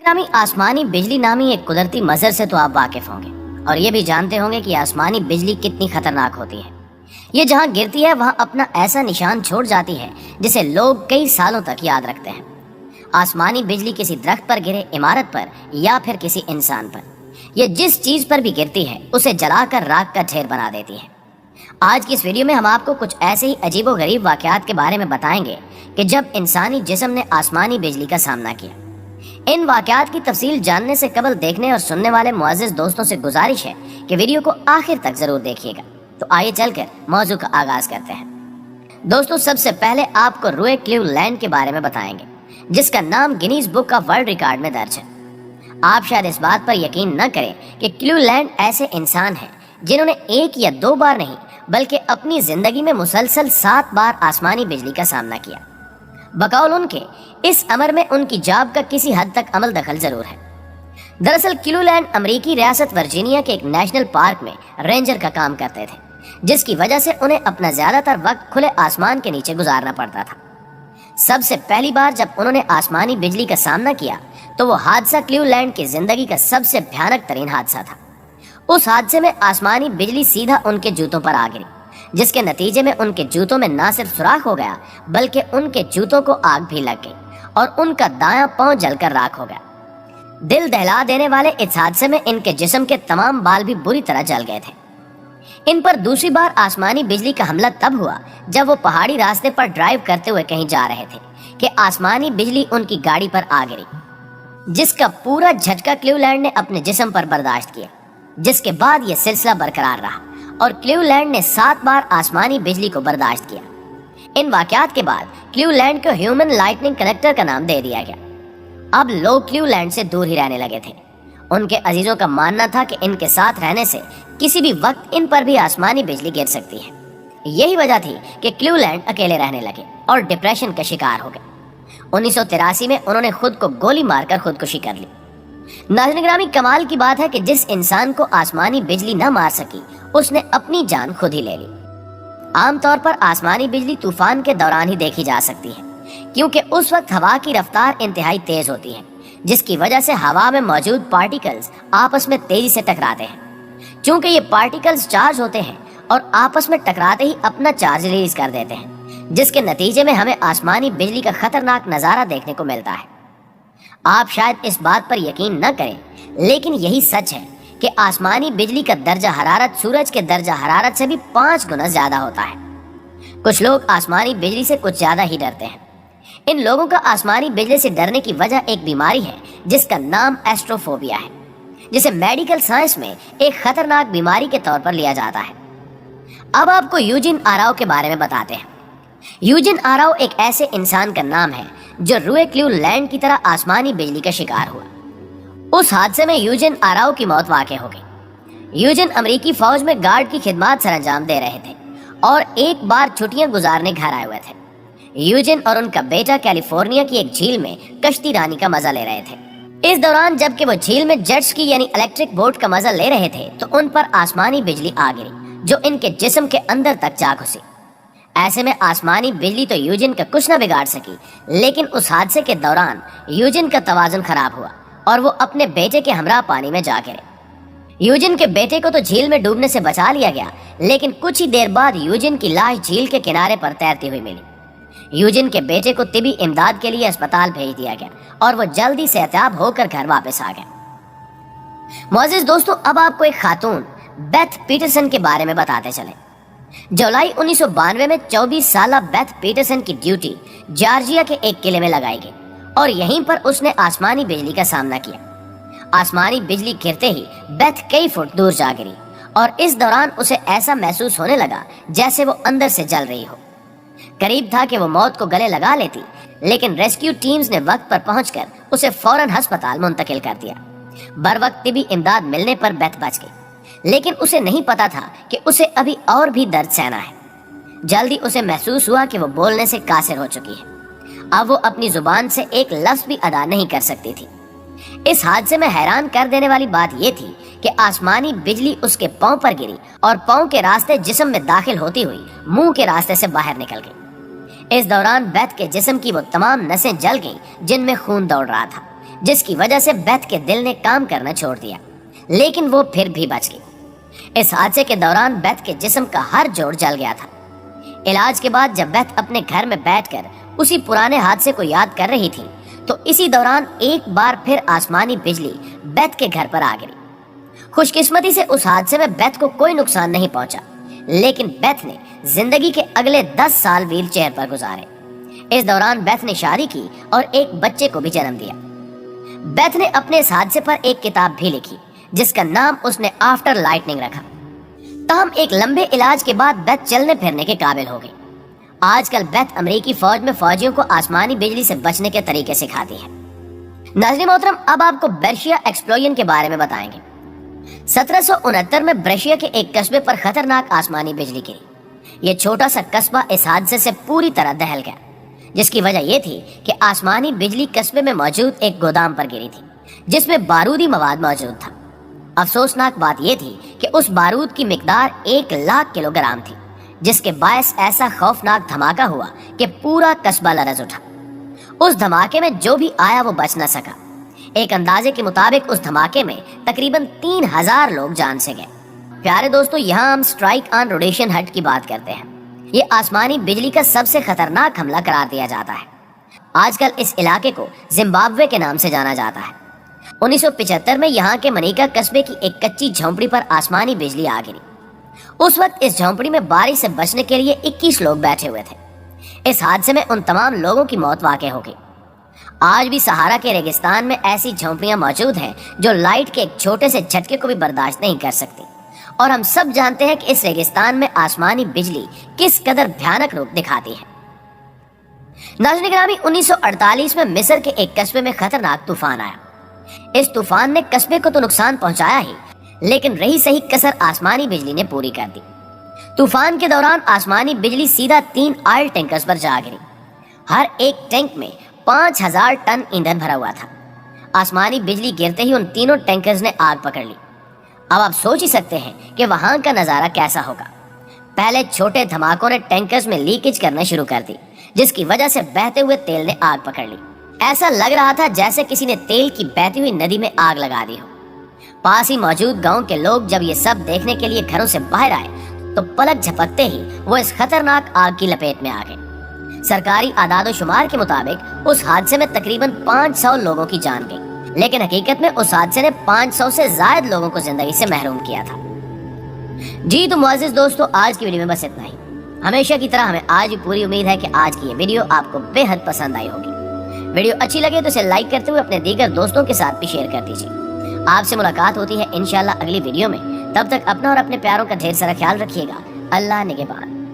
नामी आसमानी बिजली नामी एक कुदरती मंजर से तो आप वाकिफ होंगे और ये भी जानते होंगे कि आसमानी बिजली कितनी खतरनाक होती है। ये जहाँ गिरती है वहाँ अपना ऐसा निशान छोड़ जाती है जिसे लोग कई सालों तक याद रखते हैं। आसमानी बिजली किसी दरख्त पर गिरे, इमारत पर या फिर किसी इंसान पर, ये जिस चीज पर भी गिरती है उसे जलाकर राख का ढेर बना देती है। आज की इस वीडियो में हम आपको कुछ ऐसे ही अजीबोगरीब वाकयात के बारे में बताएंगे कि जब इंसानी जिस्म ने आसमानी बिजली का सामना किया। इन वाकयात की तफसील जानने से कबल देखने और सुनने वाले मुअज़्ज़िज़ दोस्तों से गुजारिश है कि वीडियो को आखिर तक जरूर देखिएगा। तो आइए चलकर मौजू का आगाज करते हैं। दोस्तों, सबसे पहले आपको रूए क्लीवलैंड के बारे में बताएंगे, जिसका नाम Guinness book of world record में दर्ज है। आप शायद इस बात पर यकीन न करें कि क्लीवलैंड ऐसे इंसान हैं जिन्होंने एक या दो बार नहीं बल्कि अपनी जिंदगी में मुसलसल 7 बार आसमानी बिजली का सामना किया। बकौल उनके, इस अमर में उनकी जाब का किसी हद तक अमल दखल जरूर है। दरअसल क्लीवलैंड अमेरिकी रियासत वर्जीनिया के एक नेशनल पार्क में रेंजर का काम करते थे, जिसकी वजह से उन्हें अपना ज्यादातर वक्त खुले आसमान के नीचे गुजारना पड़ता था। सबसे पहली बार जब उन्होंने आसमानी बिजली का सामना किया तो वो हादसा क्लीवलैंड की जिंदगी का सबसे भयानक तरीन हादसा था। उस हादसे में आसमानी बिजली सीधा उनके जूतों पर आ गिरी, जिसके नतीजे में उनके जूतों में ना सिर्फ सुराख हो गया बल्कि उनके जूतों को आग भी लग गई और उनका दायां पांव जलकर राख हो गया। दिल दहला देने वाले इस हादसे में इनके जिस्म के तमाम बाल भी बुरी तरह जल गए थे। इन पर दूसरी बार आसमानी बिजली का हमला तब हुआ जब वो पहाड़ी रास्ते पर ड्राइव करते हुए कहीं जा रहे थे कि आसमानी बिजली उनकी गाड़ी पर आ गिरी, जिसका पूरा झटका क्लीवलैंड ने अपने जिस्म पर बर्दाश्त किया। जिसके बाद यह सिलसिला बरकरार रहा और क्लीवलैंड ने 7 बार आसमानी बिजली को बर्दाश्त किया। इन वाकयात के बाद क्लीवलैंड को ह्यूमन लाइटनिंग कलेक्टर का नाम दे दिया गया। अब लोग क्लीवलैंड से दूर ही रहने लगे थे। उनके अजीजों का मानना था कि इनके साथ रहने से किसी भी वक्त इन पर भी आसमानी बिजली गिर सकती है। यही वजह थी कि क्लीवलैंड अकेले रहने लगे और डिप्रेशन का शिकार हो गए। 1983 में उन्होंने खुद को गोली मारकर खुदकुशी कर ली। नाज़रीन गिरामी, कमाल की बात है कि जिस इंसान को आसमानी बिजली न मार सकी उसने अपनी जान खुद ही ले ली। आमतौर पर आसमानी बिजली तूफान के दौरान ही देखी जा सकती है, क्योंकि उस वक्त हवा की रफ्तार इंतहाई तेज होती है, जिसकी वजह से हवा में मौजूद पार्टिकल्स आपस में तेजी से टकराते हैं। चूंकि ये पार्टिकल्स चार्ज होते हैं और आपस में टकराते ही अपना चार्ज रिलीज कर देते हैं, जिसके नतीजे में हमें आसमानी बिजली का खतरनाक नजारा देखने को मिलता है। आप शायद इस बात पर यकीन न करें, लेकिन यही सच है कि आसमानी बिजली का दर्जा हरारत सूरज के दर्जा हरारत से भी 5 गुना ज्यादा होता है। कुछ लोग आसमानी बिजली से कुछ ज्यादा ही डरते हैं। इन लोगों का आसमानी बिजली से डरने की वजह एक बीमारी है जिसका नाम एस्ट्रोफोबिया है, जिसे मेडिकल साइंस में एक खतरनाक बीमारी के तौर पर लिया जाता है। अब आपको यूजिन आराव के बारे में बताते हैं। यूजिन आराव एक ऐसे इंसान का नाम है जो रूए क्लीवलैंड की तरह आसमानी बिजली का शिकार हुआ। उस हादसे में यूजिन आराव की मौत वाक़ई हो गई। यूजिन अमेरिकी फौज में गार्ड की खिदमत सरंजाम दे रहे थे और एक बार छुट्टियां गुजारने घर आए हुए थे। यूजिन और उनका बेटा कैलिफोर्निया की एक झील में कश्ती रानी का मजा ले रहे थे। इस दौरान जबकि वो झील में जेट स्की यानी इलेक्ट्रिक बोट का मजा ले रहे थे तो उन पर आसमानी बिजली आ गिरी, जो इनके जिस्म के अंदर तक जा घुसी। ऐसे में आसमानी बिजली तो यूजिन का कुछ न बिगाड़ सकी, लेकिन उस हादसे के दौरान यूजिन का तवाज़ुन खराब हुआ और वो अपने बेटे के हमरा पानी में जा गिरे। यूजिन के बेटे को तो झील में डूबने से बचा लिया गया, लेकिन कुछ ही देर बाद यूजिन की लाश झील के किनारे पर तैरती हुई मिली। यूजिन के बेटे को तिबी इमदाद के लिए अस्पताल भेज दिया गया और वो जल्दी सेहतियाब होकर घर वापस आ गया। मुअज़्ज़िज़ दोस्तों, अब आपको एक खातून बेथ पीटरसन के बारे में बताते चले। जुलाई 1992 में 24 साला बेथ पीटरसन की ड्यूटी जॉर्जिया के एक किले में लगाई गई और यहीं पर उसने आसमानी बिजली का सामना किया। आसमानी बिजली गिरते ही बेथ कई फुट दूर जा गिरी और इस दौरान उसे ऐसा महसूस होने लगा जैसे वो अंदर से जल रही हो। करीब था कि वो मौत को गले लगा लेती, लेकिन रेस्क्यू टीम्स ने वक्त पर पहुंचकर उसे फौरन अस्पताल मुंतकिल कर दिया। बर वक्त तिबी इमदाद मिलने पर बेथ बच गई, लेकिन उसे नहीं पता था कि उसे अभी और भी दर्द सहना है। जल्दी उसे महसूस हुआ कि वो बोलने से कासिर हो चुकी है। अब वो अपनी जुबान से एक लफ्ज भी अदा नहीं कर सकती थी। इस हादसे में हैरान कर देने वाली बात यह थी कि आसमानी बिजली उसके पांव पर गिरी और पांव के रास्ते जिस्म में दाखिल होती हुई मुंह के रास्ते से बाहर निकल गई। इस दौरान बेथ के जिस्म की वो तमाम नसें जल गईं जिनमें खून दौड़ रहा था, جس کی وجہ سے بیتھ کے دل نے کام کرنا چھوڑ دیا، لیکن وہ پھر بھی بچ گئی۔ اس حادثے کے دوران بیتھ کے جسم کا ہر جوڑ جل گیا تھا۔ علاج کے بعد جب بیتھ اپنے گھر میں بیٹھ کر اسی پرانے حادثے کو یاد کر رہی تھی تو اسی دوران ایک بار پھر آسمانی بجلی بیتھ کے گھر پر آ گئی۔ خوش قسمتی سے اس حادثے میں بیتھ کو کوئی نقصان نہیں پہنچا، لیکن بیتھ نے زندگی کے اگلے 10 سال ویل چیئر پر گزارے۔ اس دوران بیتھ نے شادی کی اور ایک بچے کو بھی جنم دیا۔ بیتھ نے اپنے اس حادثے پر ایک کتاب بھی لکھی جس کا نام اس نے آفٹر لائٹننگ رکھا۔ تاہم ایک لمبے علاج کے بعد بیتھ چلنے پھرنے کے قابل ہو گئی۔ آج کل بیتھ امریکی فوج میں فوجیوں کو آسمانی بجلی سے بچنے کے طریقے سکھاتی ہے۔ ناظرین محترم، اب آپ کو برشیا ایکسپلوژن کے بارے میں بتائیں گے۔ 1769 میں برشیا کے ایک قصبے پر خطرناک آسمانی بجلی گری۔ یہ چھوٹا سا قصبہ اس حادثے سے پوری طرح دہل گیا، جس کی وجہ یہ تھی کہ آسمانی بجلی قصبے میں موجود ایک گودام پر گری تھی جس میں بارودی مواد موجود تھا۔ افسوسناک بات یہ تھی کہ اس بارود کی مقدار 1,00,000 کلو گرام تھی، جس کے باعث ایسا خوفناک دھماکہ ہوا کہ پورا قصبہ لرز اٹھا۔ اس دھماکے میں جو بھی آیا وہ بچ نہ سکا۔ ایک اندازے کے مطابق اس دھماکے میں تقریباً 3,000 لوگ جان سے گئے۔ پیارے دوستو، یہاں ہم سٹرائک آن روڈیشن ہٹ کی بات کرتے ہیں۔ یہ آسمانی بجلی کا سب سے خطرناک حملہ قرار دیا جاتا ہے۔ آج کل اس علاقے کو زمبابوے کے نام سے جانا جاتا ہے۔ 1975 میں یہاں کے منیکا قصبے کی ایک کچی جھونپڑی پر آسمانی بجلی آ گری۔ اس وقت اس جھونپڑی میں بارش سے بچنے کے لیے 21 لوگ بیٹھے ہوئے تھے۔ اس حادثے میں ان تمام لوگوں کی موت واقع ہو گئی۔ آج بھی سہارا کے ریگستان میں ایسی جھونپڑیاں موجود ہیں جو لائٹ کے ایک چھوٹے سے جھٹکے کو بھی برداشت نہیں کر سکتی، اور ہم سب جانتے ہیں کہ اس ریگستان میں آسمانی بجلی کس قدر بھیانک روپ دکھاتی ہے۔ ناظرین گرامی، 1948 میں مصر کے ایک قصبے میں خطرناک طوفان آیا۔ اس طوفان نے قصبے کو تو نقصان پہنچایا ہی، لیکن رہی صحیح کسر آسمانی بجلی نے پوری کر دی۔ طوفان کے دوران آسمانی بجلی سیدھا 3 آئل ٹینکرز پر جا گری۔ ہر ایک ٹینک میں 5,000 ٹن ایندھن بھرا ہوا تھا۔ آسمانی بجلی گرتے ہی ان تینوں ٹینکرز نے آگ پکڑ لی۔ اب آپ سوچ ہی سکتے ہیں کہ وہاں کا نظارہ کیسا ہوگا۔ پہلے چھوٹے دھماکوں نے ٹینکرز میں لیکیج کرنا شروع کر دی، جس کی وجہ سے بہتے ہوئے تیل نے آگ پکڑ لی۔ ایسا لگ رہا تھا جیسے کسی نے تیل کی بہتی ہوئی ندی میں آگ لگا دی ہو۔ پاس ہی موجود گاؤں کے لوگ جب یہ سب دیکھنے کے لیے گھروں سے باہر آئے تو پلک جھپکتے ہی وہ اس خطرناک آگ کی لپیٹ میں آ گئے۔ سرکاری اعداد و شمار کے مطابق اس حادثے میں تقریباً 500 لوگوں کی جان گئی، لیکن حقیقت میں اس حادثے نے 500 سے زائد لوگوں کو زندگی سے محروم کیا تھا۔ جی تو معزز دوستو، آج کی ویڈیو میں بس اتنا ہی۔ ہمیشہ کی طرح ہمیں آج بھی پوری امید ہے کہ آج کی یہ ویڈیو آپ کو بے حد پسند آئی ہوگی۔ ویڈیو اچھی لگے تو اسے لائک کرتے ہوئے اپنے دیگر دوستوں کے ساتھ بھی شیئر کر دیجیے۔ آپ سے ملاقات ہوتی ہے انشاءاللہ اگلی ویڈیو میں۔ تب تک اپنا اور اپنے پیاروں کا ڈھیر سارا خیال رکھیے گا۔ اللہ نگہبان۔